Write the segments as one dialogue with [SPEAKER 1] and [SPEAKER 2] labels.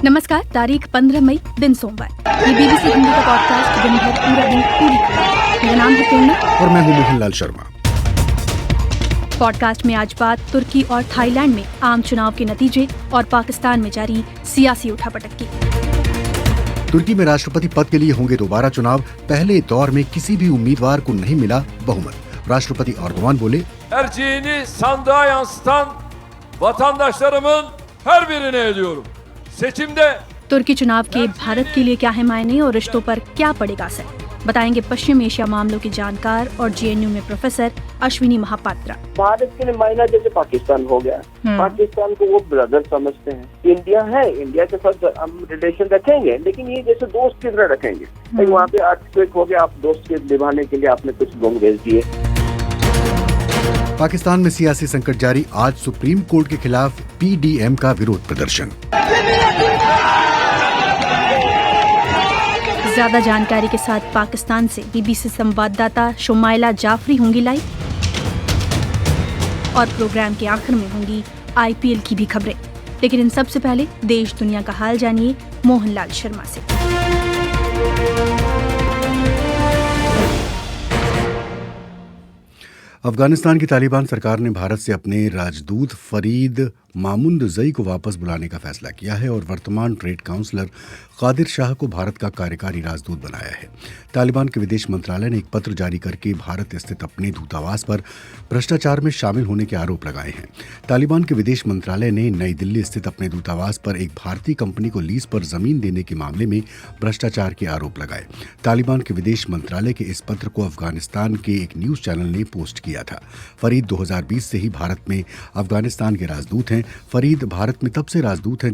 [SPEAKER 1] नमस्कार, तारीख 15 मई, दिन सोमवार। ये बीबीसी हिंदी का पॉडकास्ट दिन भर पूरा दिन पूरी खबर। मेरा नाम है प्रेरणा
[SPEAKER 2] और मैं हूँ मोहनलाल शर्मा।
[SPEAKER 1] पॉडकास्ट में आज बात तुर्की और थाईलैंड में आम चुनाव के नतीजे और पाकिस्तान में जारी सियासी उठापटक की।
[SPEAKER 2] तुर्की में राष्ट्रपति पद के लिए होंगे दोबारा चुनाव। पहले दौर में किसी भी उम्मीदवार को नहीं मिला बहुमत। राष्ट्रपति एर्दोगान बोले,
[SPEAKER 3] tercihini sandığa yansıtan vatandaşlarımın her birine ediyorum. Seçimde
[SPEAKER 1] तुर्की चुनाव के भारत के लिए क्या है मायने और रिश्तों पर क्या पड़ेगा असर, बताएंगे पश्चिम एशिया मामलों के जानकार और जेएनयू में प्रोफेसर अश्विनी महापात्रा।
[SPEAKER 4] भारत के लिए मायना जैसे पाकिस्तान हो गया, पाकिस्तान को वो ब्रदर समझते हैं। इंडिया है, इंडिया के साथ हम रिलेशन रखेंगे, लेकिन ये जैसे दोस्त की तरह रखेंगे। वहाँ पे अर्थक्वेक हो गया, आप दोस्त के निभाने के लिए आपने कुछ लोग भेज दिए।
[SPEAKER 2] पाकिस्तान में सियासी संकट जारी। आज सुप्रीम कोर्ट के खिलाफ पीडीएम का विरोध प्रदर्शन।
[SPEAKER 1] ज्यादा जानकारी के साथ पाकिस्तान से बीबीसी संवाददाता शुमाइला जाफरी होंगी लाइव और प्रोग्राम के आखिर में होंगी आईपीएल की भी खबरें। लेकिन इन सबसे पहले देश दुनिया का हाल जानिए मोहनलाल शर्मा से।
[SPEAKER 2] अफगानिस्तान की तालिबान सरकार ने भारत से अपने राजदूत फरीद मामुंदजई को वापस बुलाने का फैसला किया है और वर्तमान ट्रेड काउंसलर कादिर शाह को भारत का कार्यकारी राजदूत बनाया है। तालिबान के विदेश मंत्रालय ने एक पत्र जारी करके भारत स्थित अपने दूतावास पर भ्रष्टाचार में शामिल होने के आरोप लगाए हैं। तालिबान के विदेश मंत्रालय ने नई दिल्ली स्थित अपने दूतावास पर एक भारतीय कंपनी को लीज पर जमीन देने के मामले में भ्रष्टाचार के आरोप लगाए। तालिबान के विदेश मंत्रालय के इस पत्र को अफगानिस्तान के एक न्यूज चैनल ने पोस्ट किया था। फरीद 2020 से ही भारत में अफगानिस्तान के राजदूत हैं। फरीद भारत में तब से राजदूत हैं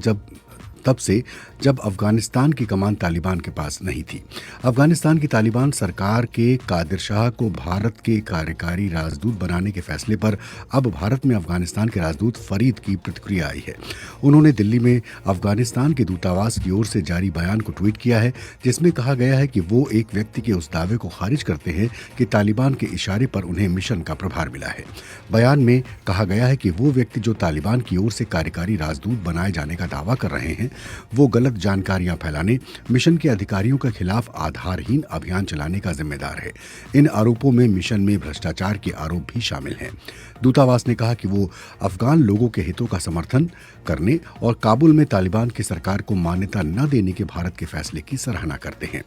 [SPEAKER 2] जब अफगानिस्तान की कमान तालिबान के पास नहीं थी। अफगानिस्तान की तालिबान सरकार के कादिर शाह को भारत के कार्यकारी राजदूत बनाने के फैसले पर अब भारत में अफगानिस्तान के राजदूत फरीद की प्रतिक्रिया आई है। उन्होंने दिल्ली में अफगानिस्तान के दूतावास की ओर से जारी बयान को ट्वीट किया है, जिसमें कहा गया है कि वो एक व्यक्ति के उस दावे को खारिज करते हैं कि तालिबान के इशारे पर उन्हें मिशन का प्रभार मिला है। बयान में कहा गया है कि वो व्यक्ति जो तालिबान की ओर से कार्यकारी राजदूत बनाए जाने का दावा कर रहे हैं, वो गलत जानकारियां फैलाने, मिशन के अधिकारियों के खिलाफ आधारहीन अभियान चलाने का जिम्मेदार है। इन आरोपों में मिशन में भ्रष्टाचार के आरोप भी शामिल हैं। दूतावास ने कहा कि वो अफगान लोगों के हितों का समर्थन करने और काबुल में तालिबान की सरकार को मान्यता न देने के भारत के फैसले की सराहना करते हैं।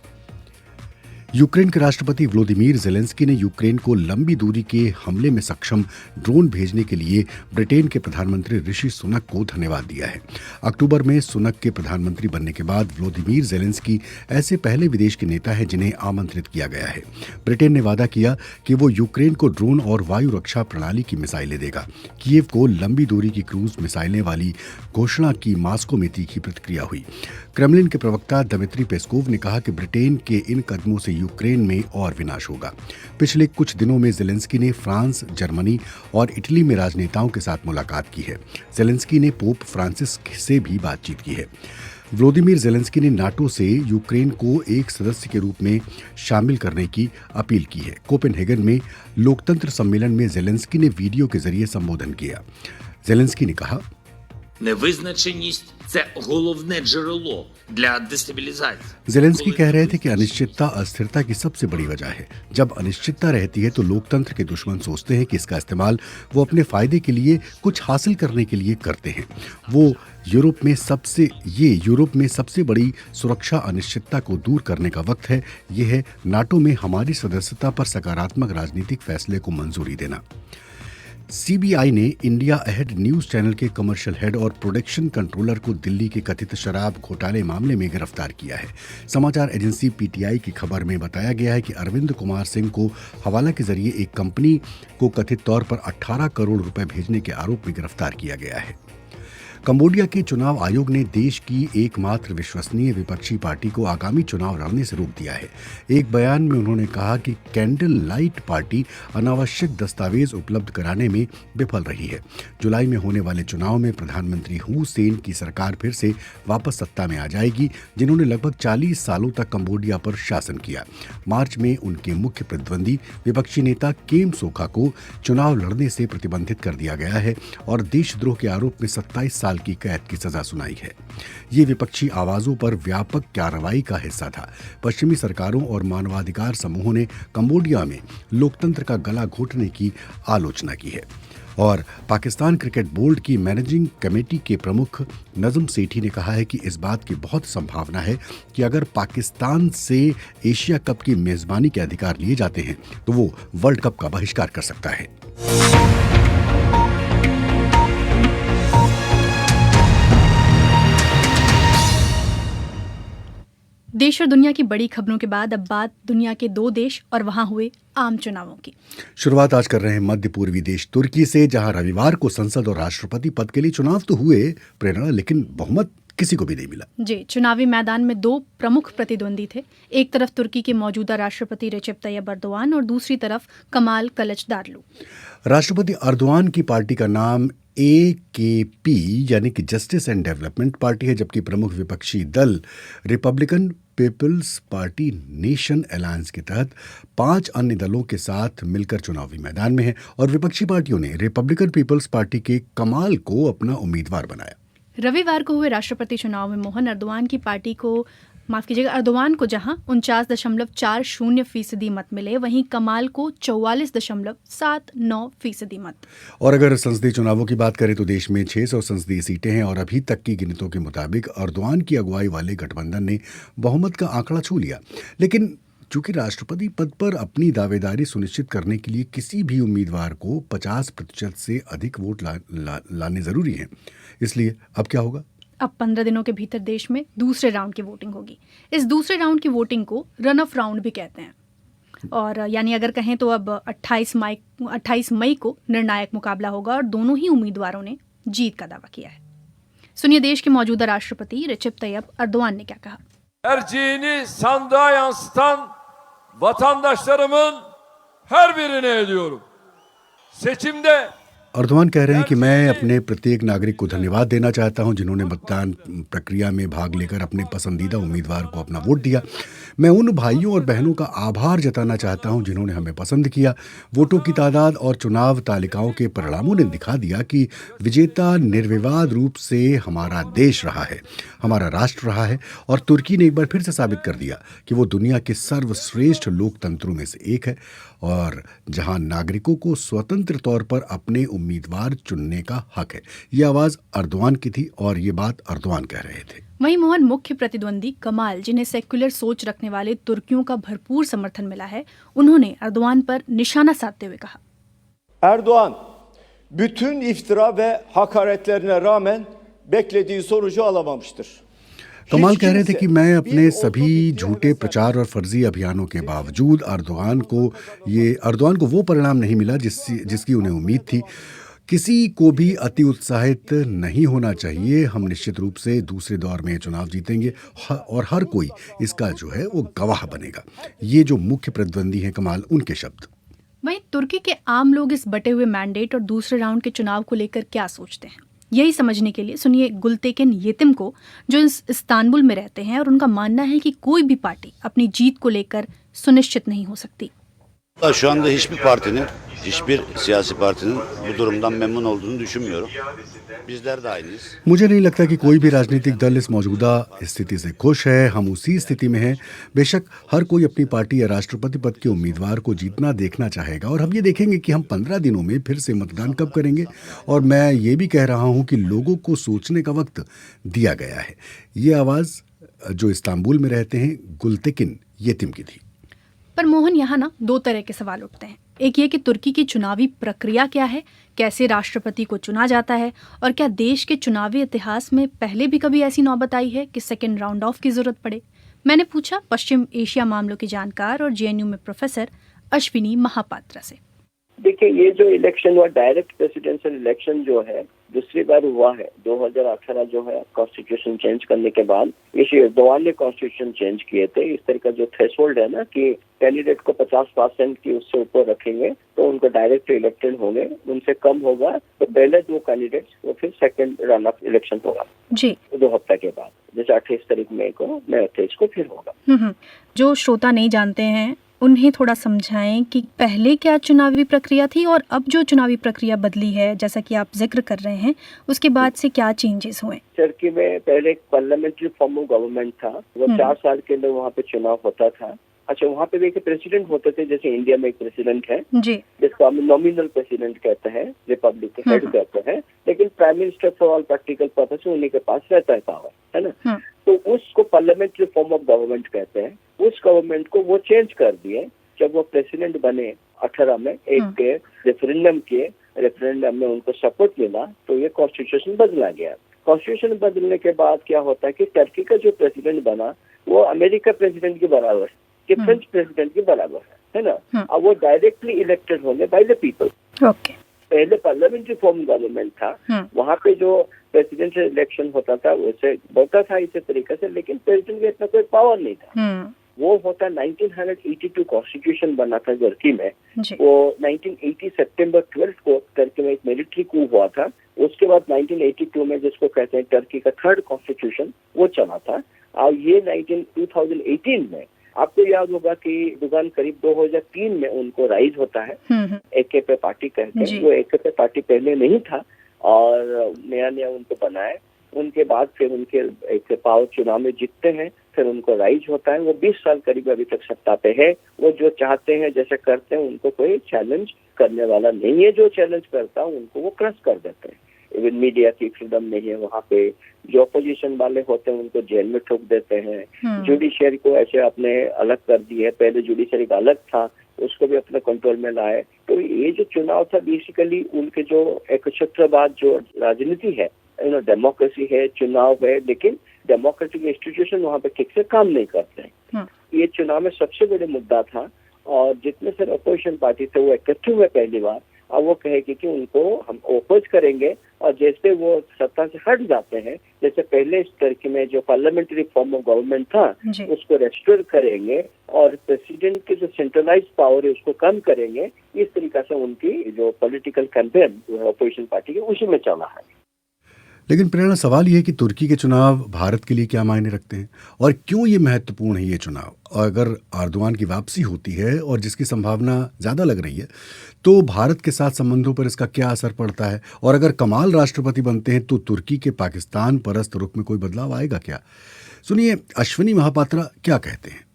[SPEAKER 2] यूक्रेन के राष्ट्रपति व्लादिमीर ज़ेलेंस्की ने यूक्रेन को लंबी दूरी के हमले में सक्षम ड्रोन भेजने के लिए ब्रिटेन के प्रधानमंत्री ऋषि सुनक को धन्यवाद दिया है। अक्टूबर में सुनक के प्रधानमंत्री बनने के बाद व्लादिमीर ज़ेलेंस्की ऐसे पहले विदेश के नेता हैं जिन्हें आमंत्रित किया गया है। ब्रिटेन ने वादा किया कि वो यूक्रेन को ड्रोन और वायु रक्षा प्रणाली की मिसाइलें देगा। कीव को लंबी दूरी की क्रूज मिसाइलें वाली घोषणा की मास्को में तीखी प्रतिक्रिया हुई। क्रेमलिन के प्रवक्ता दमित्री पेस्कोव ने कहा कि ब्रिटेन के इन कदमों से यूक्रेन में और विनाश होगा। पिछले कुछ दिनों में ज़ेलेंस्की ने फ्रांस, जर्मनी और इटली में राजनेताओं के साथ मुलाकात की है। ज़ेलेंस्की ने पोप फ्रांसिस से भी बातचीत की है। व्लादिमीर ज़ेलेंस्की ने नाटो से यूक्रेन को एक सदस्य के रूप में शामिल करने की अपील की है। कोपेनहेगन में लोकतंत्र सम्मेलन में ज़ेलेंस्की ने वीडियो के जरिए संबोधन किया। ज़ेलेंस्की ने कहा,
[SPEAKER 5] невизначеність – це головне джерело для дестабілізації.
[SPEAKER 2] ज़ेलेंस्की कह रहे थे कि अनिश्चितता अस्थिरता की सबसे बड़ी वजह है। जब अनिश्चितता रहती है तो लोकतंत्र के दुश्मन सोचते हैं कि इसका इस्तेमाल वो अपने फायदे के लिए कुछ हासिल करने के लिए करते हैं। यूरोप में सबसे बड़ी सुरक्षा अनिश्चितता को दूर करने का वक्त है। ये है नाटो में हमारी सदस्यता पर सकारात्मक राजनीतिक फैसले को मंजूरी देना। सीबीआई ने इंडिया अहेड न्यूज चैनल के कमर्शियल हेड और प्रोडक्शन कंट्रोलर को दिल्ली के कथित शराब घोटाले मामले में गिरफ्तार किया है। समाचार एजेंसी पीटीआई की खबर में बताया गया है कि अरविंद कुमार सिंह को हवाला के जरिए एक कंपनी को कथित तौर पर 18 करोड़ रुपए भेजने के आरोप में गिरफ्तार किया गया है। कंबोडिया के चुनाव आयोग ने देश की एकमात्र विश्वसनीय विपक्षी पार्टी को आगामी चुनाव लड़ने से रोक दिया है। एक बयान में उन्होंने कहा कि कैंडल लाइट पार्टी अनावश्यक दस्तावेज उपलब्ध कराने में विफल रही है। जुलाई में होने वाले चुनाव में प्रधानमंत्री हू सेन की सरकार फिर से वापस सत्ता में आ जाएगी, जिन्होंने लगभग 40 सालों तक कंबोडिया पर शासन किया। मार्च में उनके मुख्य प्रतिद्वंदी विपक्षी नेता केम सोखा को चुनाव लड़ने से प्रतिबंधित कर दिया गया है और देशद्रोह के आरोप में 27 साल साल की कैद की सजा सुनाई है। ये विपक्षी आवाजों पर व्यापक कार्रवाई का हिस्सा था। पश्चिमी सरकारों और मानवाधिकार समूहों ने कंबोडिया में लोकतंत्र का गला घोटने की आलोचना की है। और पाकिस्तान क्रिकेट बोर्ड की मैनेजिंग कमेटी के प्रमुख नजम सेठी ने कहा है कि इस बात की बहुत संभावना है कि अगर पाकिस्तान से एशिया कप की मेजबानी के अधिकार लिए जाते हैं तो वो वर्ल्ड कप का बहिष्कार कर सकता है।
[SPEAKER 1] देश और दुनिया की बड़ी खबरों के बाद अब बात दुनिया के 2 देश और वहां हुए आम चुनावों की।
[SPEAKER 2] शुरुआत आज कर रहे हैं मध्य पूर्वी देश तुर्की से, जहां रविवार को संसद और राष्ट्रपति पद के लिए चुनाव तो हुए प्रेरणा, लेकिन बहुमत किसी को भी नहीं मिला।
[SPEAKER 1] जी, चुनावी मैदान में 2 प्रमुख प्रतिद्वंदी थे। एक तरफ तुर्की के मौजूदा राष्ट्रपति रेसेप तैयब अर्दोआन और दूसरी तरफ कमाल कलचदारलू।
[SPEAKER 2] राष्ट्रपति अर्दोआन की पार्टी का नाम AKP यानी कि जस्टिस एंड डेवलपमेंट पार्टी है, जबकि प्रमुख विपक्षी दल Republican People's Party Nation Alliance के तहत 5 अन्य दलों के साथ मिलकर चुनावी मैदान में है। और विपक्षी पार्टियों ने रिपब्लिकन पीपल्स पार्टी के कमाल को अपना उम्मीदवार बनाया।
[SPEAKER 1] रविवार को हुए राष्ट्रपति चुनाव में मोहन अर्दोआन की पार्टी को अर्दोआन को जहां 49.40% मत मिले, वहीं कमाल को 44.79% मत।
[SPEAKER 2] और अगर संसदीय चुनावों की बात करें तो देश में 600 संसदीय सीटें हैं और अभी तक की गिनतियों के मुताबिक अर्दोआन की अगुवाई वाले गठबंधन ने बहुमत का आंकड़ा छू लिया। लेकिन चूंकि राष्ट्रपति पद पर अपनी दावेदारी सुनिश्चित करने के लिए किसी भी उम्मीदवार को 50% से अधिक वोट लाने जरूरी है, इसलिए अब क्या होगा?
[SPEAKER 1] अब 15 दिनों के भीतर देश में दूसरे राउंड की वोटिंग होगी। इस दूसरे राउंड की वोटिंग को रन ऑफ राउंड भी कहते हैं। और यानी अगर कहें तो अब 28 मई को निर्णायक मुकाबला होगा और दोनों ही उम्मीदवारों ने जीत का दावा किया है। सुनिए देश के मौजूदा राष्ट्रपति रेसेप तैयब अर्दोआन ने क्या कहा।
[SPEAKER 3] Tercihini sandığa yansıtan vatandaşlarımın her birine ediyorum. Seçimde
[SPEAKER 2] Erdogan कह रहे हैं कि मैं अपने प्रत्येक नागरिक को धन्यवाद देना चाहता हूं जिन्होंने मतदान प्रक्रिया में भाग लेकर अपने पसंदीदा उम्मीदवार को अपना वोट दिया। मैं उन भाइयों और बहनों का आभार जताना चाहता हूं जिन्होंने हमें पसंद किया। वोटों की तादाद और चुनाव तालिकाओं के परिणामों ने दिखा दिया कि विजेता निर्विवाद रूप से हमारा देश रहा है, हमारा राष्ट्र रहा है। और तुर्की ने एक बार फिर से साबित कर दिया कि वो दुनिया के सर्वश्रेष्ठ लोकतंत्रों में से एक है और जहां नागरिकों को स्वतंत्र तौर पर अपने उम्मीदवार चुनने का हक है। ये आवाज अर्दोआन की थी और ये बात अर्दोआन कह रहे थे।
[SPEAKER 1] वहीं मोहन मुख्य प्रतिद्वंदी कमाल, जिन्हें सेक्युलर सोच रखने वाले तुर्कियों का भरपूर समर्थन मिला है, उन्होंने अर्दोआन पर निशाना साधते हुए कहा,
[SPEAKER 6] Erdoğan bütün iftira ve hakaretlerine rağmen beklediği sonucu alamamıştır.
[SPEAKER 2] कमाल कह रहे थे कि मैं अपने सभी झूठे प्रचार और फर्जी अभियानों के बावजूद अर्दोआन को वो परिणाम नहीं मिला जिसकी उन्हें उम्मीद थी। किसी को भी अति उत्साहित नहीं होना चाहिए। हम निश्चित रूप से दूसरे दौर में चुनाव जीतेंगे और हर कोई इसका जो है वो गवाह बनेगा। ये जो मुख्य प्रतिद्वंदी हैं कमाल, उनके शब्द।
[SPEAKER 1] वहीं तुर्की के आम लोग इस बटे हुए मैंडेट और दूसरे राउंड के चुनाव को लेकर क्या सोचते हैं, यही समझने के लिए सुनिए गुलतेकिन येतिम को, जो इस्तांबुल में रहते हैं और उनका मानना है कि कोई भी पार्टी अपनी जीत को लेकर सुनिश्चित नहीं हो सकती।
[SPEAKER 7] Şu anda hiçbir siyasi partinin bu durumdan memnun olduğunu düşünmüyorum. Bizler de aynıyız.
[SPEAKER 2] मुझे नहीं लगता कि कोई भी राजनीतिक दल इस मौजूदा स्थिति से खुश है। हम उसी स्थिति में हैं। बेशक हर कोई अपनी पार्टी या राष्ट्रपति पद के उम्मीदवार को जीतना देखना चाहेगा और हम ये देखेंगे कि हम 15 दिनों में फिर से मतदान कब करेंगे। और मैं ये भी कह रहा हूँ कि लोगों को सोचने का वक्त दिया गया है। ये आवाज़ जो इस्तांबुल में रहते हैं गुलतेकिन येतिम की थी।
[SPEAKER 1] पर मोहन, यहाँ ना 2 तरह के सवाल उठते हैं। एक ये कि तुर्की की चुनावी प्रक्रिया क्या है, कैसे राष्ट्रपति को चुना जाता है, और क्या देश के चुनावी इतिहास में पहले भी कभी ऐसी नौबत आई है कि सेकेंड राउंड ऑफ की जरूरत पड़े। मैंने पूछा पश्चिम एशिया मामलों की जानकार और JNU में प्रोफेसर अश्विनी महापात्रा से।
[SPEAKER 4] देखिए, ये जो इलेक्शन हुआ, डायरेक्ट प्रेसिडेंशियल इलेक्शन जो है, दूसरी बार हुआ है 2018 जो है कॉन्स्टिट्यूशन चेंज करने के बाद। इस एर्दोआन ने कॉन्स्टिट्यूशन चेंज किए थे। इस तरह का जो थ्रेशोल्ड है ना कि कैंडिडेट को 50% की उससे ऊपर रखेंगे तो उनको डायरेक्ट इलेक्टेड होंगे, उनसे कम होगा तो पहले 2 कैंडिडेट्स वो फिर सेकंड रन ऑफ इलेक्शन होगा जी 2 हफ्ते के बाद, जैसे 28 तारीख मई को, मई 28 को फिर होगा।
[SPEAKER 1] जो श्रोता नहीं जानते हैं उन्हें थोड़ा समझाएं कि पहले क्या चुनावी प्रक्रिया थी और अब जो चुनावी प्रक्रिया बदली है, जैसा कि आप जिक्र कर रहे हैं, उसके बाद से क्या चेंजेस हुए?
[SPEAKER 4] टर्की में पहले एक पार्लियामेंट्री फॉर्म ऑफ गवर्नमेंट था, वो 4 साल के अंदर वहाँ पे चुनाव होता था। अच्छा, वहाँ पे देखिए प्रेसिडेंट होते थे, जैसे इंडिया में एक प्रेसिडेंट है
[SPEAKER 1] जी,
[SPEAKER 4] जिसको हम नॉमिनल प्रेसिडेंट कहते हैं, रिपब्लिक के हेड कहते हैं, लेकिन prime minister for all practical purpose उन्हीं के पास रहता है पावर, है ना। तो उसको पार्लियामेंट्री फॉर्म ऑफ गवर्नमेंट कहते हैं। उस गवर्नमेंट को वो चेंज कर दिए जब वो प्रेसिडेंट बने 18 में, एक के रेफरेंडम में उनको सपोर्ट मिला, तो ये कॉन्स्टिट्यूशन बदला गया। कॉन्स्टिट्यूशन बदलने के बाद क्या होता है कि टर्की का जो प्रेसिडेंट बना वो अमेरिका प्रेसिडेंट के बराबर है, कि फ्रेंच प्रेसिडेंट के बराबर है ना। अब वो डायरेक्टली इलेक्टेड होंगे बाय द पीपल।
[SPEAKER 1] ओके।
[SPEAKER 4] पहले पार्लियामेंट्री फॉर्म गवर्नमेंट था, वहाँ पे जो प्रेसिडेंशियल इलेक्शन होता था वैसे होता था इसी तरीके से, लेकिन प्रेसिडेंट के इतना कोई पावर नहीं था। वो होता 1982 कॉन्स्टिट्यूशन बना था टर्की में। वो 1980 सितंबर 12 को टर्की में एक मिलिट्री कू हुआ था। उसके बाद 1982 में जिसको कहते हैं टर्की का थर्ड कॉन्स्टिट्यूशन, वो चला था। और ये 2018 में आपको याद होगा कि दुकान करीब 2003 में उनको राइज होता है AKP पार्टी कहते हैं। वो AKP पार्टी पहले नहीं था और नया नया उनको बनाए। उनके बाद फिर उनके एक पावर चुनाव में जीतते हैं, फिर उनको राइज होता है। वो 20 साल करीब अभी तक सत्ता पे है। वो जो चाहते हैं जैसे करते हैं, उनको कोई चैलेंज करने वाला नहीं है। जो चैलेंज करता है उनको वो क्रश कर देते हैं। इवन मीडिया की फ्रीडम नहीं है वहाँ पे। जो अपोजिशन वाले होते हैं उनको जेल में ठोक देते हैं। जुडिशरी को ऐसे अपने अलग कर दिए। पहले जुडिशरी का अलग था, उसको भी अपने कंट्रोल में लाए। तो ये जो चुनाव था बेसिकली उनके जो एक क्षेत्रवाद जो राजनीति है, डेमोक्रेसी है, चुनाव है, लेकिन डेमोक्रेटिक इंस्टीट्यूशन वहाँ पे ठीक से काम नहीं करते हैं। ये चुनाव में सबसे बड़े मुद्दा था और जितने सारे अपोजिशन पार्टी थे वो इकट्ठे हुए पहली बार। अब वो कहेगी कि उनको हम ओपोज करेंगे और जैसे वो सत्ता से हट जाते हैं, जैसे पहले इस टर्की में जो पार्लियामेंट्री फॉर्म ऑफ गवर्नमेंट था उसको रेस्टोर करेंगे और प्रेसिडेंट की जो सेंट्रलाइज पावर है उसको कम करेंगे। इस तरीके से उनकी जो पॉलिटिकल कैंपेन अपोजिशन पार्टी की उसी में चला है।
[SPEAKER 2] लेकिन प्रेरणा, सवाल ये है कि तुर्की के चुनाव भारत के लिए क्या मायने रखते हैं और क्यों ये महत्वपूर्ण है ये चुनाव? और अगर एर्दोगान की वापसी होती है और जिसकी संभावना ज़्यादा लग रही है, तो भारत के साथ संबंधों पर इसका क्या असर पड़ता है? और अगर कमाल राष्ट्रपति बनते हैं तो तुर्की के पाकिस्तान परस्त रुख में कोई बदलाव आएगा क्या? सुनिए अश्विनी महापात्रा क्या कहते हैं।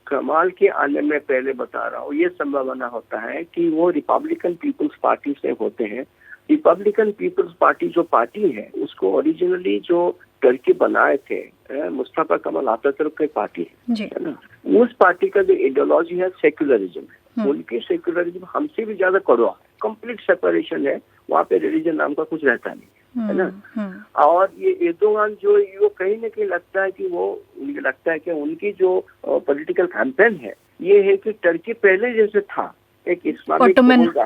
[SPEAKER 4] कमाल के आने में पहले बता रहा हूँ, ये संभावना होता है कि वो रिपब्लिकन पीपुल्स पार्टी से होते हैं। रिपब्लिकन पीपल्स पार्टी जो पार्टी है उसको ओरिजिनली जो टर्की बनाए थे मुस्तफा कमाल अतातुर्क की पार्टी है ना। उस पार्टी का जो आइडियोलॉजी है सेक्युलरिज्म है। उनकी सेक्युलरिज्म हमसे भी ज्यादा कड़वा है, कंप्लीट सेपरेशन है। वहाँ पे रिलीजन नाम का कुछ रहता नहीं है ना। और ये एर्दोगान जो वो कहीं ना कहीं लगता है कि वो मुझे लगता है कि उनकी जो पॉलिटिकल कैंपेन है ये है कि टर्की पहले जैसे था एक इस्लामिक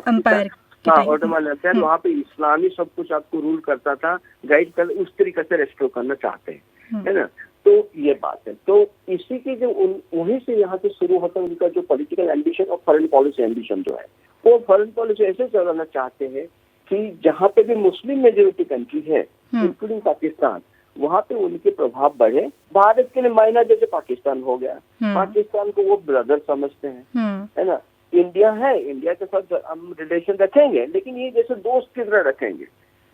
[SPEAKER 1] एम्पायर।
[SPEAKER 4] हाँ, ऑटोमन एम्पायर, वहाँ पे इस्लामी सब कुछ आपको रूल करता था, गाइड कर, उस तरीके से रेस्टोर करना चाहते हैं, है ना। तो ये बात है। तो इसी की जो वहीं से यहाँ से शुरू होता है उनका जो पॉलिटिकल एम्बिशन और फॉरेन पॉलिसी एम्बिशन जो है, वो फॉरेन पॉलिसी ऐसे चलाना चाहते हैं कि जहाँ पे भी मुस्लिम मेजोरिटी कंट्री है इंक्लूडिंग पाकिस्तान, वहाँ पे उनके प्रभाव बढ़े। भारत के लिए मायना जैसे पाकिस्तान हो गया, पाकिस्तान को वो ब्रदर समझते हैं, है ना। इंडिया है, इंडिया के साथ हम रिलेशन रखेंगे, लेकिन ये जैसे दोस्त की तरह रखेंगे।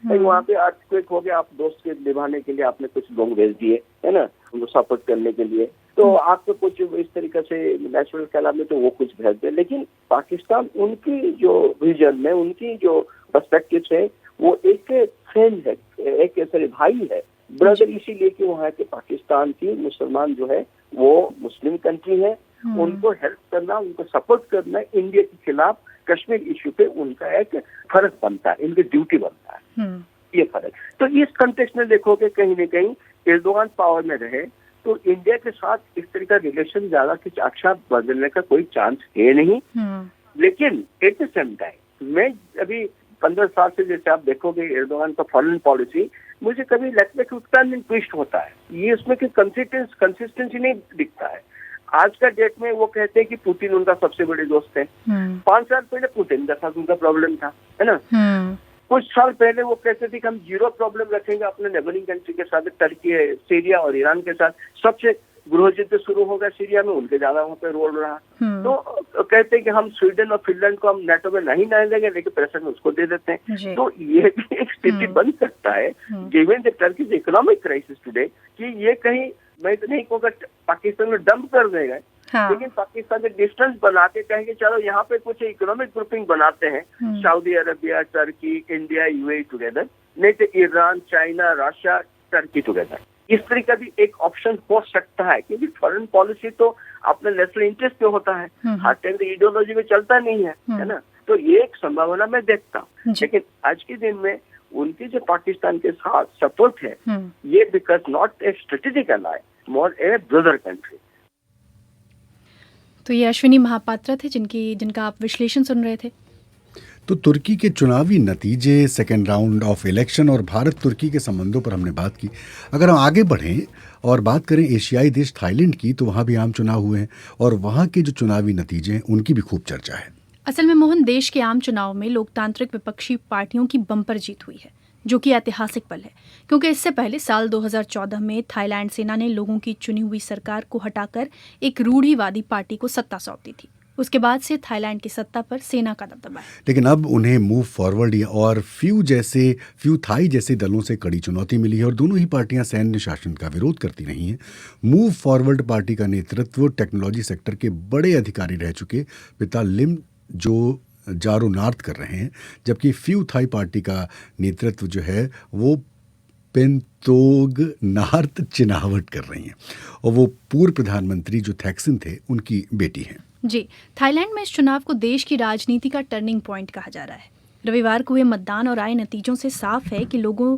[SPEAKER 4] वहाँ पे अर्थक्वेक हो गया, आप दोस्त के निभाने के लिए आपने कुछ लोग भेज दिए, है ना, उनको सपोर्ट करने के लिए। तो आपको कुछ इस तरीके से नेचुरल कैलाब में तो वो कुछ भेज दे। लेकिन पाकिस्तान उनकी जो विजन में, उनकी जो पर्सपेक्टिव है, वो एक फ्रेंड है, एक सॉरी भाई है, ब्रदर, इसीलिए कि वहाँ के पाकिस्तान की मुसलमान जो है वो मुस्लिम कंट्री है। उनको हेल्प करना, उनको सपोर्ट करना इंडिया के खिलाफ कश्मीर इश्यू पे उनका एक फर्ज बनता है, इनकी ड्यूटी बनता है। ये फर्ज। तो इस कंटेक्स्ट में देखोगे कहीं न कहीं एर्दोगान पावर में रहे तो इंडिया के साथ इस तरह का रिलेशन ज्यादा कुछ अच्छा बदलने का कोई चांस है नहीं। लेकिन एट द सेम टाइम मैं अभी 15 साल से जैसे आप देखोगे एर्दोगान का फॉरेन पॉलिसी, मुझे कभी लगता है कि टर्न एंड ट्विस्ट होता है। ये उसमें कंसिस्टेंसी नहीं दिखता है। आज का डेट में वो कहते हैं कि पुतिन उनका सबसे बड़े दोस्त है। 5 साल पहले पुतिन के साथ उनका प्रॉब्लम था, है ना। कुछ साल पहले वो कहते थे कि हम जीरो प्रॉब्लम रखेंगे अपने नेबरिंग कंट्री के साथ, टर्की, सीरिया और ईरान के साथ। सबसे गृह युद्ध शुरू होगा सीरिया में, उनके ज्यादा वहाँ पे रोल रहा। तो कहते हैं कि हम स्वीडन और फिनलैंड को हम नेटो में नहीं लेंगे, लेकिन प्रेशर में उसको दे देते हैं। तो ये भी एक स्थिति बन सकता है given the Turkey's economic crisis today, कि ये कहीं, मैं तो नहीं कहूँगा पाकिस्तान में डंप कर देगा, लेकिन पाकिस्तान से डिस्टेंस बना के कहेंगे चलो यहाँ पे कुछ इकोनॉमिक ग्रुपिंग बनाते हैं, Saudi Arabia, Turkey, India, UAE together, नहीं तो Iran, China, Russia, Turkey together. इस तरह का भी एक ऑप्शन हो सकता है, क्योंकि फॉरेन पॉलिसी तो अपने नेशनल इंटरेस्ट पे होता है, हर टाइम तो इडियोलॉजी में चलता नहीं है ना। तो ये एक संभावना मैं देखता हूँ, लेकिन आज के दिन में उनकी जो पाकिस्तान के साथ सपोर्ट है, ये because not a strategic ally, more A brother country.
[SPEAKER 1] तो ये अश्विनी महापात्रा थे जिनका आप विश्लेषण सुन रहे थे।
[SPEAKER 2] तो तुर्की के चुनावी नतीजे, सेकेंड राउंड ऑफ इलेक्शन और भारत तुर्की के संबंधों पर हमने बात की। अगर हम आगे बढ़ें और बात करें एशियाई देश थाईलैंड की, तो वहाँ भी आम चुनाव हुए हैं और वहाँ के जो चुनावी नतीजे हैं उनकी भी खूब चर्चा है।
[SPEAKER 1] असल में मोहन, देश के आम चुनाव में लोकतांत्रिक विपक्षी पार्टियों की बम्पर जीत हुई है, जो कि ऐतिहासिक पल है, क्योंकि इससे पहले साल 2014 में थाईलैंड सेना ने लोगों की चुनी हुई सरकार को हटाकर एक रूढ़िवादी पार्टी को सत्ता सौंप दी थी। उसके बाद से थाईलैंड की सत्ता पर सेना का दबदबा है।
[SPEAKER 2] लेकिन अब उन्हें मूव फॉरवर्ड और फ्यू थाई जैसे दलों से कड़ी चुनौती मिली है और दोनों ही पार्टियां सैन्य शासन का विरोध करती रही हैं। मूव फॉरवर्ड पार्टी का नेतृत्व टेक्नोलॉजी सेक्टर के बड़े अधिकारी रह चुके पिता लिम जो जारो नार्थ कर रहे हैं, जबकि फ्यू थाई पार्टी का नेतृत्व जो है वो पेंतोग नार्थ चिनावट कर रही हैं और वो पूर्व प्रधानमंत्री जो थैक्सिन थे उनकी बेटी हैं।
[SPEAKER 1] जी, थाईलैंड में इस चुनाव को देश की राजनीति का टर्निंग पॉइंट कहा जा रहा है। रविवार को हुए मतदान और आए नतीजों से साफ है कि लोगों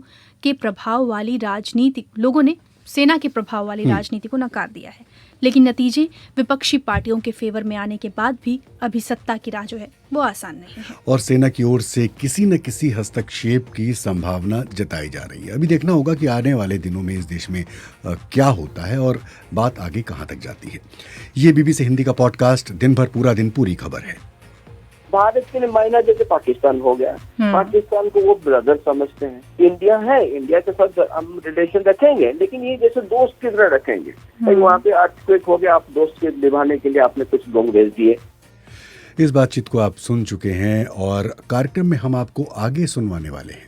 [SPEAKER 1] ने सेना के प्रभाव वाली राजनीति को नकार दिया है। लेकिन नतीजे विपक्षी पार्टियों के फेवर में आने के बाद भी अभी सत्ता की राह जो है वो आसान नहीं है
[SPEAKER 2] और सेना की ओर से किसी न किसी हस्तक्षेप की संभावना जताई जा रही है। अभी देखना होगा कि आने वाले दिनों में इस देश में क्या होता है और बात आगे कहां तक जाती है। ये बीबीसी हिंदी का पॉडकास्ट दिन भर पूरा दिन पूरी खबर है।
[SPEAKER 4] भारत के लिए मायना जैसे पाकिस्तान हो गया, पाकिस्तान को वो ब्रदर समझते हैं। इंडिया है, इंडिया के साथ हम रिलेशन रखेंगे, लेकिन ये जैसे दोस्त की तरह रखेंगे। वहाँ पे अर्थक्वेक हो गया, आप दोस्त के निभाने के लिए आपने कुछ लोग भेज दिए।
[SPEAKER 2] इस बातचीत को आप सुन चुके हैं और कार्यक्रम में हम आपको आगे सुनवाने वाले हैं।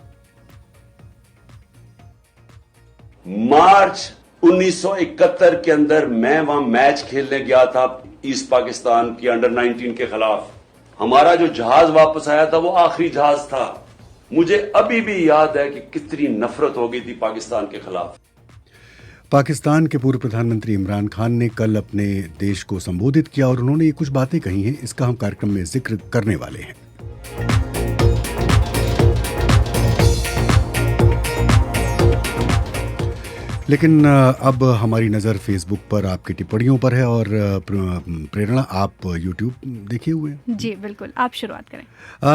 [SPEAKER 8] मार्च 1971 के अंदर मैं वहां मैच खेलने गया था ईस्ट पाकिस्तान की अंडर 19 के खिलाफ। हमारा जो जहाज वापस आया था वो आखिरी जहाज था। मुझे अभी भी याद है कि कितनी नफरत हो गई थी पाकिस्तान के खिलाफ।
[SPEAKER 2] पाकिस्तान के पूर्व प्रधानमंत्री इमरान खान ने कल अपने देश को संबोधित किया और उन्होंने ये कुछ बातें कही हैं, इसका हम कार्यक्रम में जिक्र करने वाले हैं। लेकिन अब हमारी नज़र फेसबुक पर आपकी टिप्पणियों पर है और प्रेरणा आप यूट्यूब देखे हुए हैं।
[SPEAKER 1] जी बिल्कुल, आप शुरुआत करें।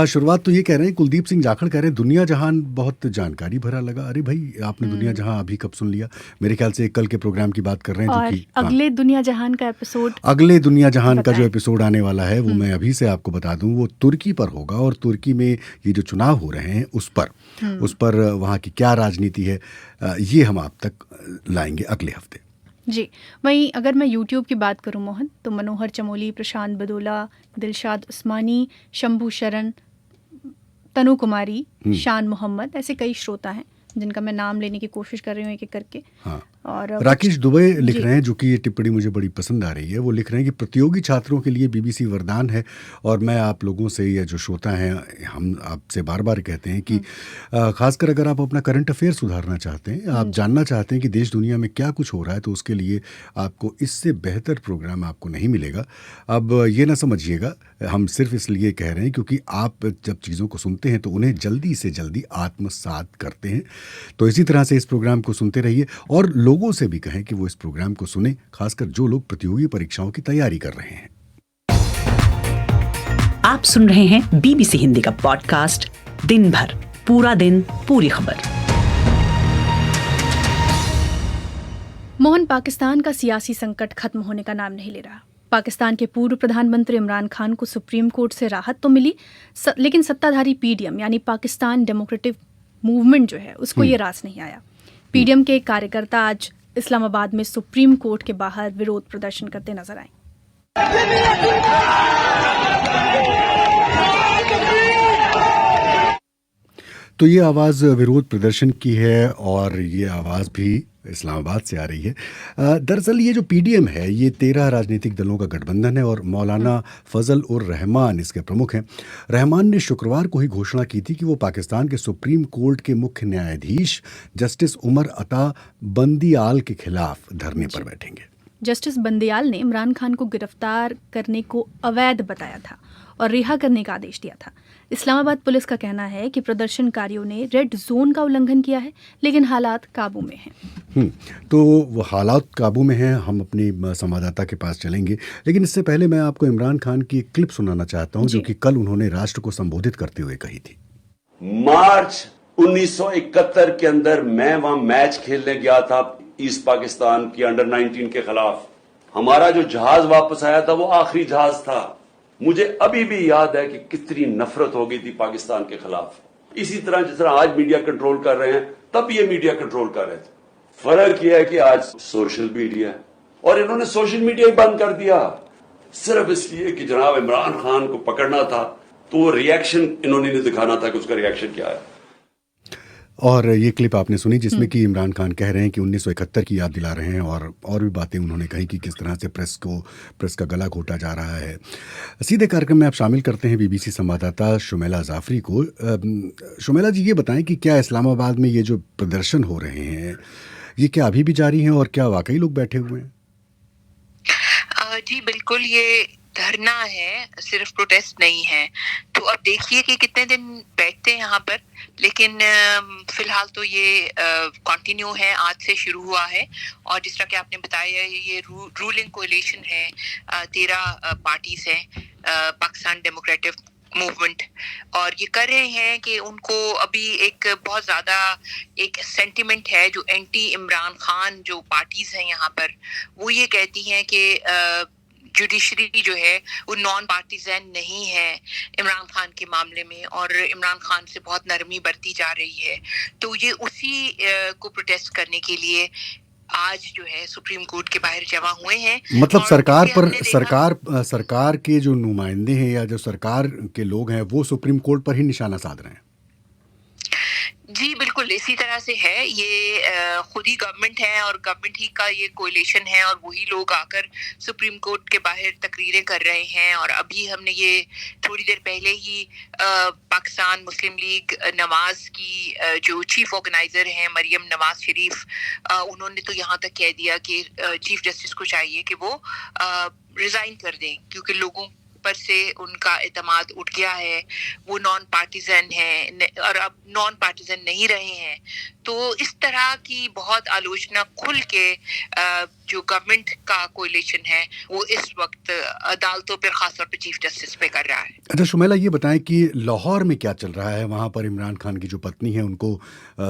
[SPEAKER 2] शुरुआत तो ये कह रहे हैं, कुलदीप सिंह जाखड़ कह रहे हैं दुनिया जहान बहुत जानकारी भरा लगा। अरे भाई, आपने दुनिया जहां अभी कब सुन लिया? मेरे ख्याल से कल के प्रोग्राम की बात कर रहे हैं।
[SPEAKER 1] और
[SPEAKER 2] जो कि
[SPEAKER 1] अगले दुनिया जहान का एपिसोड,
[SPEAKER 2] अगले दुनिया जहान का जो एपिसोड आने वाला है वो मैं अभी से आपको बता दूं, वो तुर्की पर होगा और तुर्की में ये जो चुनाव हो रहे हैं उस पर वहाँ की क्या राजनीति है ये हम आप तक लाएंगे अगले हफ्ते।
[SPEAKER 1] जी, वहीं अगर मैं यूट्यूब की बात करूं मोहन, तो मनोहर चमोली, प्रशांत बदोला, दिलशाद उस्मानी, शंभू शरण, तनु कुमारी, शान मोहम्मद, ऐसे कई श्रोता हैं जिनका मैं नाम लेने की कोशिश कर रही हूँ एक एक करके।
[SPEAKER 2] हाँ।
[SPEAKER 1] और
[SPEAKER 2] राकेश दुबे लिख रहे हैं, जो कि ये टिप्पणी मुझे बड़ी पसंद आ रही है। वो लिख रहे हैं कि प्रतियोगी छात्रों के लिए बीबीसी वरदान है और मैं आप लोगों से, ये जो श्रोता हैं, हम आपसे बार बार कहते हैं कि खासकर अगर आप अपना करंट अफेयर सुधारना चाहते हैं, आप जानना चाहते हैं कि देश दुनिया में क्या कुछ हो रहा है, तो उसके लिए आपको इससे बेहतर प्रोग्राम आपको नहीं मिलेगा। अब ये ना समझिएगा हम सिर्फ इसलिए कह रहे हैं क्योंकि आप जब चीज़ों को सुनते हैं तो उन्हें जल्दी से जल्दी आत्मसात करते हैं। तो इसी तरह से इस प्रोग्राम को सुनते रहिए और लोगों से भी कहें कि वो इस प्रोग्राम को सुने, खासकर जो लोग प्रतियोगी परीक्षाओं की तैयारी कर रहे हैं।
[SPEAKER 9] आप सुन रहे हैं बीबीसी हिंदी का पॉडकास्ट दिन भर पूरा दिन पूरी खबर।
[SPEAKER 1] मोहन, पाकिस्तान का सियासी संकट खत्म होने का नाम नहीं ले रहा। पाकिस्तान के पूर्व प्रधानमंत्री इमरान खान को सुप्रीम कोर्ट से राहत तो मिली, लेकिन सत्ताधारी पीडीएम यानी पाकिस्तान डेमोक्रेटिक मूवमेंट जो है उसको ये रास नहीं आया। पीडीएम के एक कार्यकर्ता आज इस्लामाबाद में सुप्रीम कोर्ट के बाहर विरोध प्रदर्शन करते नजर आए।
[SPEAKER 2] तो ये आवाज़ विरोध प्रदर्शन की है और ये आवाज़ भी इस्लामाबाद से आ रही है। दरअसल ये जो पीडीएम है ये 13 राजनीतिक दलों का गठबंधन है और मौलाना फजल उर रहमान इसके प्रमुख हैं। रहमान ने शुक्रवार को ही घोषणा की थी कि वो पाकिस्तान के सुप्रीम कोर्ट के मुख्य न्यायाधीश जस्टिस उमर अता बंदियाल के खिलाफ धरने पर बैठेंगे।
[SPEAKER 1] जस्टिस बंदियाल ने इमरान खान को गिरफ्तार करने को अवैध बताया था और रिहा करने का आदेश दिया था। इस्लामाबाद पुलिस का कहना है कि प्रदर्शनकारियों ने रेड जोन का उल्लंघन किया है, लेकिन हालात काबू में हैं।
[SPEAKER 2] तो वो हालात काबू में हैं। हम अपनी संवाददाता के पास चलेंगे, लेकिन इससे पहले मैं आपको इमरान खान की एक क्लिप सुनाना चाहता हूं जो कि कल उन्होंने राष्ट्र को संबोधित करते हुए कही थी।
[SPEAKER 8] मार्च 1971 के अंदर मैं वहां मैच खेलने गया था ईस्ट पाकिस्तान की अंडर 19 के खिलाफ। हमारा जो जहाज वापस आया था वो आखिरी जहाज था। मुझे अभी भी याद है कि कितनी नफरत हो गई थी पाकिस्तान के खिलाफ। इसी तरह जिस तरह आज मीडिया कंट्रोल कर रहे हैं तब ये मीडिया कंट्रोल कर रहे थे। फर्क यह है कि आज सोशल मीडिया है और इन्होंने सोशल मीडिया ही बंद कर दिया सिर्फ इसलिए कि जनाब इमरान खान को पकड़ना था, तो वो रिएक्शन इन्होंने नहीं दिखाना था कि उसका रिएक्शन क्या है।
[SPEAKER 2] और ये क्लिप आपने सुनी जिसमें कि इमरान खान कह रहे हैं कि 1971 की याद दिला रहे हैं और भी बातें उन्होंने कही कि किस तरह से प्रेस का गला घोटा जा रहा है। सीधे कार्यक्रम में आप शामिल करते हैं बीबीसी संवाददाता शुमेला जाफरी को। शुमेला जी, ये बताएं कि क्या इस्लामाबाद में ये जो प्रदर्शन हो रहे हैं ये क्या अभी भी जारी हैं और क्या वाकई लोग बैठे हुए हैं?
[SPEAKER 10] जी बिल्कुल, ये धरना है, सिर्फ प्रोटेस्ट नहीं है। तो अब देखिए कि कितने दिन बैठते हैं यहाँ पर, लेकिन फिलहाल तो ये कंटिन्यू है, आज से शुरू हुआ है। और जिस तरह कि आपने बताया ये रूलिंग कोalition है, 13 पार्टीज हैं, पाकिस्तान डेमोक्रेटिक मूवमेंट, और ये कर रहे हैं कि उनको अभी एक बहुत ज़्यादा एक सेंटिमेंट है जो एंटी इमरान खान जो पार्टीज हैं यहाँ पर, वो ये कहती हैं कि जुडिशरी जो है वो नॉन पार्टीजन नहीं है इमरान खान के मामले में और इमरान खान से बहुत नरमी बरती जा रही है। तो ये उसी को प्रोटेस्ट करने के लिए आज जो है सुप्रीम कोर्ट के बाहर जमा हुए हैं।
[SPEAKER 2] मतलब सरकार के जो नुमाइंदे हैं या जो सरकार के लोग हैं वो सुप्रीम कोर्ट पर ही निशाना साध रहे हैं।
[SPEAKER 10] जी बिल्कुल, इसी तरह से है। ये खुद ही गवर्नमेंट है और गवर्नमेंट ही का ये कोalition है और वही लोग आकर सुप्रीम कोर्ट के बाहर तकरीरें कर रहे हैं। और अभी हमने ये थोड़ी देर पहले ही पाकिस्तान मुस्लिम लीग नवाज की जो चीफ ऑर्गेनाइजर हैं मरियम नवाज शरीफ, उन्होंने तो यहाँ तक कह दिया कि चीफ जस्टिस को चाहिए कि वो रिजाइन कर दें, क्योंकि लोगों पर से उनका एतमाद उठ गया है। वो नॉन पार्टीजन है और अब नॉन पार्टीजन नहीं रहे हैं। तो इस तरह की बहुत आलोचना खुल के जो गवर्नमेंट का कोalition है वो इस वक्त अदालतों पर, खासतौर पर चीफ जस्टिस पे कर रहा है।
[SPEAKER 2] अच्छा शुमेला, ये बताएं कि लाहौर में क्या चल रहा है? वहाँ पर इमरान खान की जो पत्नी है उनको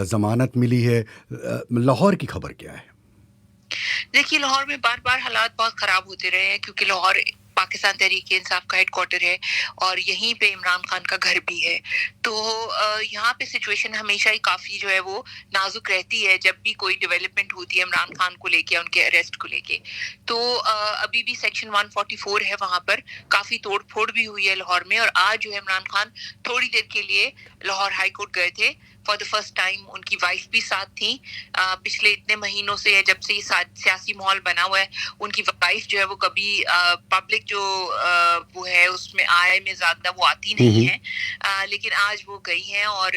[SPEAKER 2] जमानत मिली है। लाहौर की खबर क्या है?
[SPEAKER 10] देखिए, लाहौर में बार बार हालात बहुत खराब होते रहे हैं, क्योंकि लाहौर पाकिस्तान तहरीक-ए-इंसाफ का हेडक्वार्टर है और यहीं पे इमरान खान का घर भी है। तो यहाँ पे सिचुएशन हमेशा ही काफ़ी जो है वो नाजुक रहती है जब भी कोई डेवलपमेंट होती है इमरान खान को लेके, उनके अरेस्ट को लेके। तो अभी भी सेक्शन 144 है, वहाँ पर काफ़ी तोड़ फोड़ भी हुई है लाहौर में। और आज जो है इमरान खान थोड़ी देर के लिए लाहौर हाई कोर्ट गए थे फॉर द फर्स्ट टाइम। उनकी वाइफ भी साथ थी। पिछले इतने महीनों से जब से ये सियासी माहौल बना हुआ है, उनकी वाइफ जो है वो कभी पब्लिक जो वो है उसमें आय में ज्यादा वो आती नहीं है, लेकिन आज वो गई हैं। और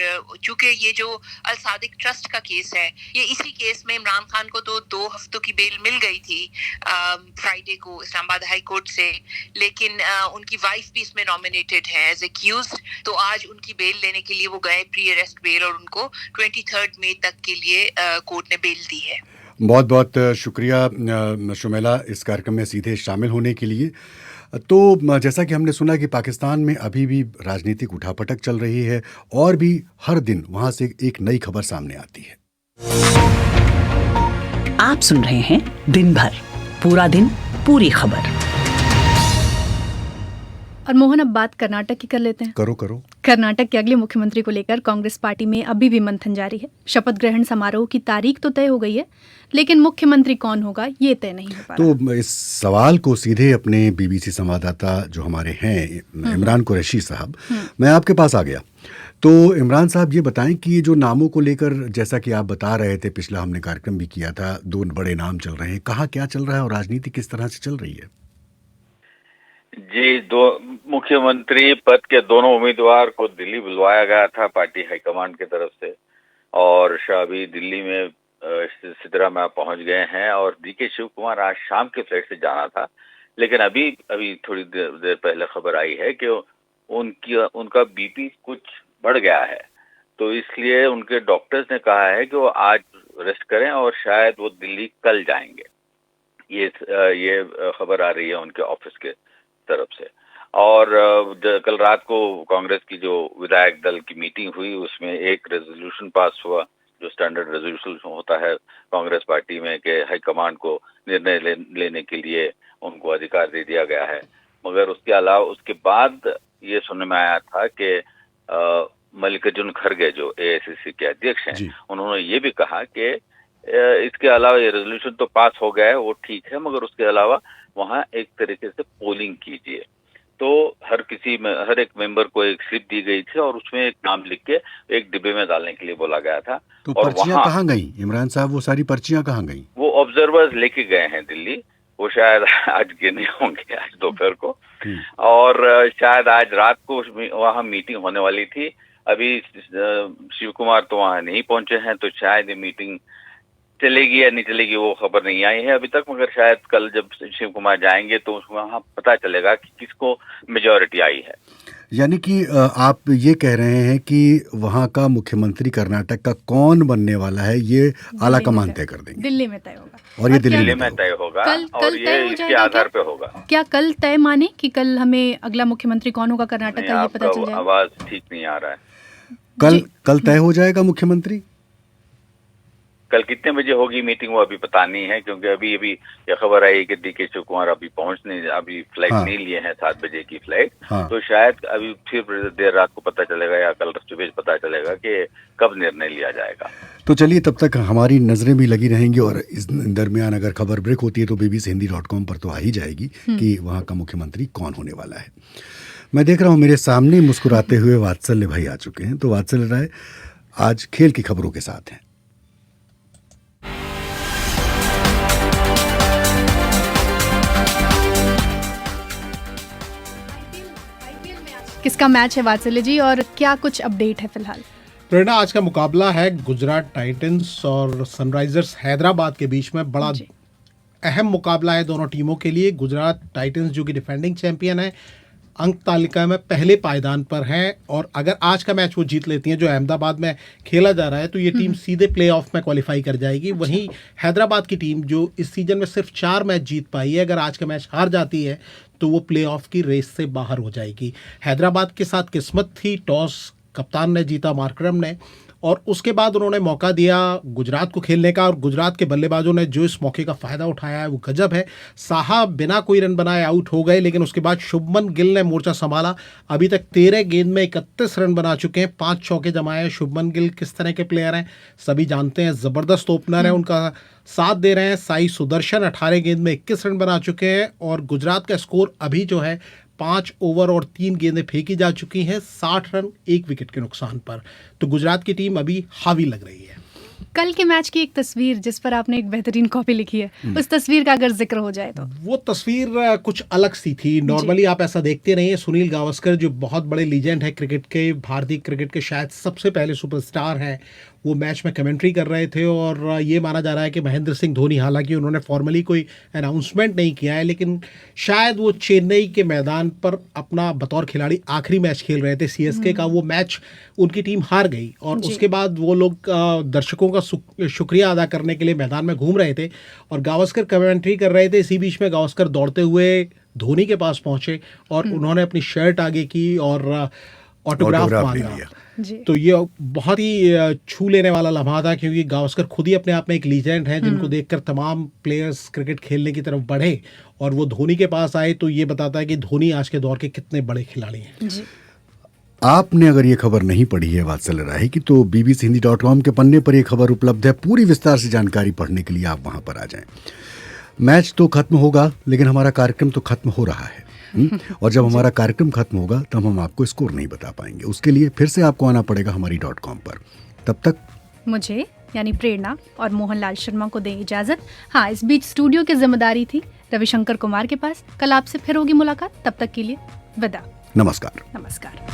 [SPEAKER 10] चूंकि ये जो अल सादिक ट्रस्ट का केस है, ये इसी केस में इमरान खान को तो 2 हफ्तों की बेल मिल गई थी फ्राइडे को इस्लामाबाद हाई कोर्ट से, लेकिन उनकी वाइफ भी इसमें नॉमिनेटेड है एज एक्यूज्ड। तो आज उनकी बेल लेने के लिए वो गए, प्री अरेस्ट बेल, और उनको 23 मई तक के लिए कोर्ट ने बेल दी है।
[SPEAKER 2] बहुत बहुत शुक्रिया शुमेला इस कार्यक्रम में सीधे शामिल होने के लिए। तो जैसा कि हमने सुना कि पाकिस्तान में अभी भी राजनीतिक उठापटक चल रही है और भी हर दिन वहां से एक नई खबर सामने आती है।
[SPEAKER 9] आप सुन रहे हैं दिन भर, पूरा दिन, पूरी खबर।
[SPEAKER 1] और मोहन, अब बात कर्नाटक की कर लेते हैं।
[SPEAKER 2] करो।
[SPEAKER 1] कर्नाटक के अगले मुख्यमंत्री को लेकर कांग्रेस पार्टी में अभी भी मंथन जारी है। शपथ ग्रहण समारोह की तारीख तो तय हो गई है, लेकिन मुख्यमंत्री कौन होगा ये तय नहीं हो पा रहा।
[SPEAKER 2] तो इस सवाल को सीधे अपने बीबीसी संवाददाता जो हमारे हैं इमरान कुरैशी साहब, मैं आपके पास आ गया। तो इमरान साहब ये बताएं कि ये जो नामों को लेकर, जैसा कि आप बता रहे थे, पिछला हमने कार्यक्रम भी किया था, 2 बड़े नाम चल रहे हैं, कहाँ क्या चल रहा है और राजनीति किस तरह से चल रही है?
[SPEAKER 11] जी, 2 मुख्यमंत्री पद के दोनों उम्मीदवार को दिल्ली बुलवाया गया था पार्टी हाईकमांड की तरफ से, और अभी दिल्ली में सिद्धरामैया पहुंच गए हैं। और डीके शिव कुमार आज शाम के फ्लाइट से जाना था, लेकिन अभी थोड़ी देर पहले खबर आई है कि उनका बीपी कुछ बढ़ गया है, तो इसलिए उनके डॉक्टर्स ने कहा है कि वो आज रेस्ट करें और शायद वो दिल्ली कल जाएंगे। ये खबर आ रही है उनके ऑफिस के तरफ से। और कल रात को कांग्रेस की जो विधायक दल की मीटिंग हुई, उसमें एक रेजोल्यूशन पास हुआ, जो स्टैंडर्ड रेजोल्यूशन होता है कांग्रेस पार्टी में, कि हाईकमांड को निर्णय लेने के लिए उनको अधिकार दे दिया गया है। मगर उसके अलावा उसके बाद ये सुनने में आया था कि मल्लिकार्जुन खड़गे जो एआईसीसी के अध्यक्ष हैं, उन्होंने ये भी कहा कि इसके अलावा ये रेजोल्यूशन तो पास हो गया है, वो ठीक है, मगर उसके अलावा वहाँ एक तरीके से पोलिंग कीजिए। तो हर एक मेंबर को एक स्लिप दी गई थी और उसमें एक नाम लिख के एक डिब्बे में डालने के लिए बोला गया था।
[SPEAKER 2] तो पर्चियां कहाँ गई इमरान साहब? वो सारी पर्चियां कहाँ गई?
[SPEAKER 11] वो ऑब्जर्वर्स लेके गए हैं दिल्ली, वो शायद आज गिने होंगे, आज दोपहर को, और शायद आज रात को वहाँ मीटिंग होने वाली थी। अभी शिव कुमार तो वहाँ नहीं पहुंचे हैं, तो शायद ये मीटिंग चलेगी या नहीं चलेगी वो खबर नहीं आई है अभी तक, मगर शायद कल जब शिव कुमार जाएंगे तो वहाँ पता चलेगा कि किसको मेजॉरिटी आई है।
[SPEAKER 2] यानी कि आप ये कह रहे हैं कि वहाँ का मुख्यमंत्री कर्नाटक का कौन बनने वाला है ये आला कमान तय कर देंगे,
[SPEAKER 1] दिल्ली में तय होगा,
[SPEAKER 2] और ये दिल्ली
[SPEAKER 11] में तय होगा, और ये इसके आधार पे होगा।
[SPEAKER 1] क्या कल तय माने कि कल हमें अगला मुख्यमंत्री कौन होगा कर्नाटक का ये पता चल जाएगा?
[SPEAKER 11] आवाज ठीक नहीं आ रहा है।
[SPEAKER 2] कल तय हो जाएगा मुख्यमंत्री?
[SPEAKER 11] कल कितने बजे होगी मीटिंग वो अभी पता नहीं है, क्योंकि अभी ये खबर आई कि डीके शिव कुमार अभी अभी फ्लाइट नहीं लिए हैं, 7 बजे की फ्लाइट। तो शायद अभी फिर देर रात को पता चलेगा या कल सुबह पता चलेगा कि कब निर्णय लिया जाएगा।
[SPEAKER 2] तो चलिए, तब तक हमारी नजरें भी लगी रहेंगी, और इस दरमियान अगर खबर ब्रेक होती है तो bbchindi.com पर तो आ ही जाएगी कि वहाँ का मुख्यमंत्री कौन होने वाला है। मैं देख रहा हूँ मेरे सामने मुस्कुराते हुए वात्सल्य भाई आ चुके हैं। तो वात्सल्य राय आज खेल की खबरों के साथ हैं।
[SPEAKER 1] किसका मैच है वात्सल्य जी, और क्या कुछ अपडेट है फिलहाल?
[SPEAKER 12] प्रेरणा, आज का मुकाबला है गुजरात टाइटंस और सनराइजर्स हैदराबाद के बीच में। बड़ा अहम मुकाबला है दोनों टीमों के लिए। गुजरात टाइटंस जो कि डिफेंडिंग चैंपियन है, अंक तालिका में पहले पायदान पर हैं, और अगर आज का मैच वो जीत लेती हैं जो अहमदाबाद में खेला जा रहा है, तो ये टीम सीधे प्लेऑफ में क्वालिफाई कर जाएगी। वहीं हैदराबाद की टीम जो इस सीजन में सिर्फ 4 मैच जीत पाई है, अगर आज का मैच हार जाती है तो वो प्लेऑफ की रेस से बाहर हो जाएगी। हैदराबाद के साथ किस्मत थी, टॉस कप्तान ने जीता मार्करम ने, और उसके बाद उन्होंने मौका दिया गुजरात को खेलने का, और गुजरात के बल्लेबाजों ने जो इस मौके का फ़ायदा उठाया है वो गजब है। साहा बिना कोई रन बनाए आउट हो गए, लेकिन उसके बाद शुभमन गिल ने मोर्चा संभाला। अभी तक 13 गेंद में 31 रन बना चुके हैं, 5 चौके जमाए। शुभमन गिल किस तरह के प्लेयर हैं सभी जानते हैं, ज़बरदस्त ओपनर है, उनका साथ दे रहे हैं। साई सुदर्शन 18 गेंद में 21 रन बना चुके हैं, और गुजरात का स्कोर अभी जो है 5 ओवर और 3 गेंदें फेंकी जा चुकी हैं, 60 रन 1 विकेट के नुकसान पर। तो गुजरात की टीम अभी हावी लग रही है।
[SPEAKER 1] कल के मैच की एक तस्वीर जिस पर आपने एक बेहतरीन कॉपी लिखी है, उस तस्वीर का अगर जिक्र हो जाए तो? वो
[SPEAKER 12] तस्वीर कुछ अलग सी थी। नॉर्मली आप ऐसा देखते नहीं है। सुनील गावस्कर जो बहुत बड़े लीजेंड है क्रिकेट के, भारतीय क्रिकेट के शायद सबसे पहले सुपरस्टार हैं, वो मैच में कमेंट्री कर रहे थे, और ये माना जा रहा है कि महेंद्र सिंह धोनी, हालांकि उन्होंने फॉर्मली कोई अनाउंसमेंट नहीं किया है, लेकिन शायद वो चेन्नई के मैदान पर अपना बतौर खिलाड़ी आखिरी मैच खेल रहे थे सीएसके का। वो मैच उनकी टीम हार गई, और उसके बाद वो लोग दर्शकों का शुक्रिया अदा करने के लिए मैदान में घूम रहे थे, और गावस्कर कमेंट्री कर रहे थे। इसी बीच में गावस्कर दौड़ते हुए धोनी के पास पहुंचे, और उन्होंने अपनी शर्ट आगे की और ऑटोग्राफ मांगा। तो ये बहुत ही छू लेने वाला लम्हा था, क्योंकि गावस्कर खुद ही अपने आप में एक लीजेंड है, जिनको देखकर तमाम प्लेयर्स क्रिकेट खेलने की तरफ बढ़े, और वो धोनी के पास आए। तो ये बताता है कि धोनी आज के दौर के कितने बड़े खिलाड़ी हैं।
[SPEAKER 2] आपने अगर ये खबर नहीं पढ़ी है वात्सल्य राय की, तो bbchindy.com के पन्ने पर ये खबर उपलब्ध है। पूरी विस्तार से जानकारी पढ़ने के लिए आप वहां पर आ जाएं। मैच तो खत्म होगा, लेकिन हमारा कार्यक्रम तो खत्म हो रहा है। और जब हमारा कार्यक्रम खत्म होगा तब हम आपको स्कोर नहीं बता पाएंगे। उसके लिए फिर से आपको आना पड़ेगा हमारी .com पर। तब तक
[SPEAKER 1] मुझे यानी प्रेरणा और मोहनलाल शर्मा को दें इजाजत। हाँ, इस बीच स्टूडियो की जिम्मेदारी थी रविशंकर कुमार के पास। कल आपसे फिर होगी मुलाकात, तब तक के लिए विदा।
[SPEAKER 2] नमस्कार।
[SPEAKER 1] नमस्कार।